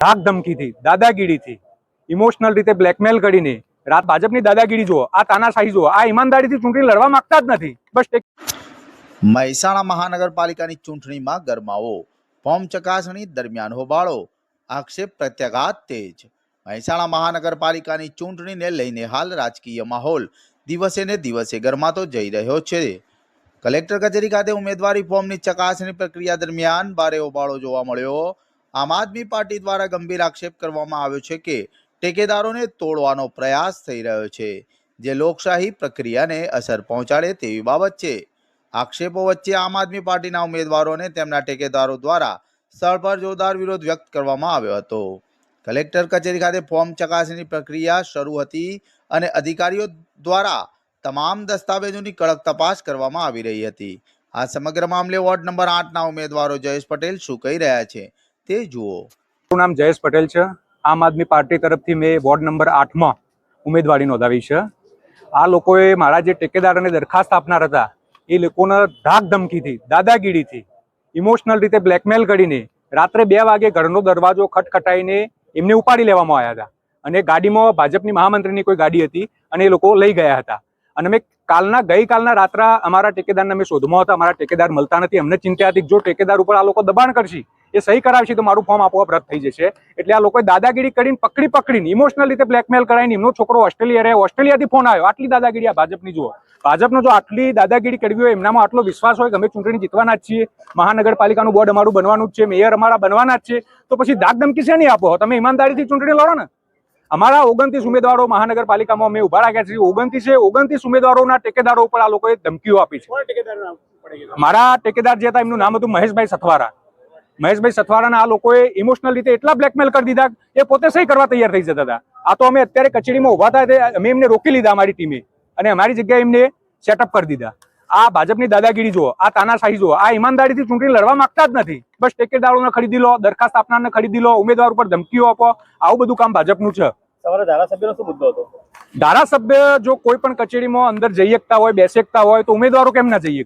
ધાક ધમકીથી, દાદાગીરીથી, emotional રીતે blackmail કરીને રાત ભાજપની દાદાગીરી જુઓ, આ તાનાશાહી જુઓ, આ ઈમાનદારીથી ચૂંટણી લડવા માંગતા જ નથી. બસ મહેસાણા મહાનગરપાલિકાની ચૂંટણીમાં ગરમાવો, ફોર્મ ચકાસણી દરમિયાન હોબાળો, આક્ષેપ પ્રત્યાઘાત તેજ. મહેસાણા મહાનગરપાલિકાની ચૂંટણીને લઈને હાલ રાજકીય માહોલ દિવસે ને દિવસે ગરમાતો જઈ રહ્યો છે. કલેક્ટર કચેરી ખાતે ઉમેદવારી ફોર્મની ચકાસણી પ્રક્રિયા દરમિયાન ભારે હોબાળો જોવા મળ્યો. આમ આદમી પાર્ટી દ્વારા ગંભીર આક્ષેપ કરવામાં આવ્યો છે કે ટેકેદારોને તોડવાનો પ્રયાસ થઈ રહ્યો છે, જે લોકશાહી પ્રક્રિયાને અસર પહોંચાડે તેવી બાબત છે. આક્ષેપો વચ્ચે આમ આદમી પાર્ટીના ઉમેદવારો અને તેમના ટેકેદારો દ્વારા સ્થળ પર જોરદાર વિરોધ વ્યક્ત કરવામાં આવ્યો હતો. કલેક્ટર કચેરી ખાતે ફોર્મ ચકાસણી પ્રક્રિયા શરૂ હતી અને અધિકારીઓ દ્વારા તમામ દસ્તાવેજોની કડક તપાસ કરવામાં આવી રહી હતી. આ સમગ્ર મામલે વોર્ડ નંબર 8ના ઉમેદવારો જયેશ પટેલ શું કહી રહ્યા છે તે જુઓ. મારું નામ જયેશ પટેલ છે. આમ આદમી પાર્ટી તરફથી મેં વોર્ડ નંબર 8માં ઉમેદવારી નોંધાવી છે. આ લોકોએ મારા જે ટેકેદારોને દરખાસ્ત આપનાર હતા એ લોકોને ધાક ધમકીથી, દાદાગીરીથી, ઇમોશનલ રીતે બ્લેકમેલ કરીને રાત્રે 2 વાગે ઘરનો દરવાજો ખટખટાઈને એમને ઉપાડી લેવામાં આવ્યા હતા. અને ગાડીમાં ભાજપની મહામંત્રીની કોઈ ગાડી હતી અને એ લોકો લઈ ગયા હતા. અને મેં ગઈકાલના રાત્રે અમારા ટેકેદારને અમે શોધમાં હતા. અમારા ટેકેદાર મળતા નથી. અમને ચિંતા હતી જો ટેકેદાર ઉપર આ લોકો દબાણ કરશે, એ સહી કરાવશે તો મારું ફોર્મ આપોઆપ રદ થઈ જશે. એટલે આ લોકોએ દાદાગીરી કરીને પકડીને ઇમોશનલ રીતે બ્લેકમેલ કરાવીને એમનો છોકરો ઓસ્ટ્રેલિયા રહે, ઓસ્ટ્રેલિયાથી ફોન આવ્યો. આટલી દાદાગીરી આ ભાજપની જુઓ. ભાજપનો જો આટલી દાદાગીરી કરવી હોય, એમનામાં આટલો વિશ્વાસ હોય કે અમે ચૂંટણી જીતવાના જ છીએ, મહાનગરપાલિકાનું બોર્ડ અમારું બનવાનું જ છે, મેયર અમારા બનવાના જ છે, તો પછી ધાક ધમકી શેની આપો? તમે ઈમાનદારીથી ચૂંટણી લડો ને. અમારા 29 ઉમેદવારો મહાનગરપાલિકામાં અમે ઉભા રાખ્યા છે. 29 ઉમેદવારોના ટેકેદારો ઉપર આ લોકોએ ધમકીઓ આપી છે. મારા ટેકેદાર જે હતા એમનું નામ હતું મહેશભાઈ સથવારા. મહેશભાઈ સથવારાના આ લોકોએ ઇમોશનલ રીતે એટલા બ્લેકમેલ કરી દીધા એ પોતે સહી કરવા તૈયાર થઈ જતા હતા. આ તો અમે અત્યારે કચેરીમાં ઉભા હતા, અમે એમને રોકી લીધા અમારી ટીમે, અને અમારી જગ્યાએ એમને સેટઅપ કરી દીધા. આ ભાજપની દાદાગીરી જુઓ, આ તાનાશાહી જુઓ, આ ઈમાનદારીથી ચૂંટણી લડવા માંગતા જ નથી. બસ ટેકેદારોને ખરીદી લો, દરખાસ્ત આપનારને ખરીદી લો, ઉમેદવાર ઉપર ધમકીઓ આપો, આવું બધું કામ ભાજપનું છે. તમારા ધારાસભ્યનો શું મુદ્દો હતો? ધારાસભ્ય જો કોઈ પણ કચેરીમાં અંદર જઈ શકતા હોય, બેસી શકતા હોય, તો ઉમેદવારો કેમ ના જઈએ?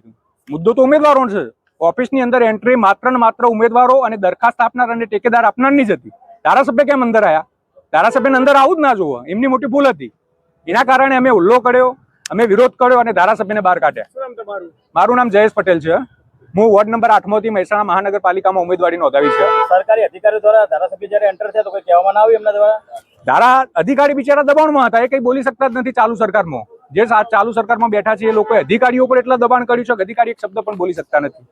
મુદ્દો તો ઉમેદવારો છે. ઓફિસની અંદર એન્ટ્રી માત્ર ને માત્ર ઉમેદવારો અને દરખાસ્ત આપનાર અને ટેકેદાર આપનારની જ હતી. ધારાસભ્ય કેમ અંદર આવ્યા? ધારાસભ્યને અંદર આવું જ ના જોવો, એમની મોટી ભૂલ હતી. એના કારણે અમે હુલ્લો કર્યો, અમે વિરોધ કર્યો અને ધારાસભ્યને બહાર કાઢ્યા. મારું નામ જયેશ પટેલ છે. હું વોર્ડ નંબર 8માંથી મહેસાણા મહાનગરપાલિકામાં ઉમેદવારી નોંધાવી છે. સરકારી અધિકારીઓ દ્વારા ધારાસભ્ય જ્યારે એન્ટર થયા તો કોઈ કહેવામાં ના આવ્યું એમના દ્વારા? અધિકારી બિચારા દબાણમાં હતા, એ કઈ બોલી શકતા જ નથી. ચાલુ સરકારમાં જે ચાલુ સરકારમાં બેઠા છે એ લોકોએ અધિકારીઓ પર એટલા દબાણ કર્યું છે કે અધિકારી એક શબ્દ પણ બોલી શકતા નથી.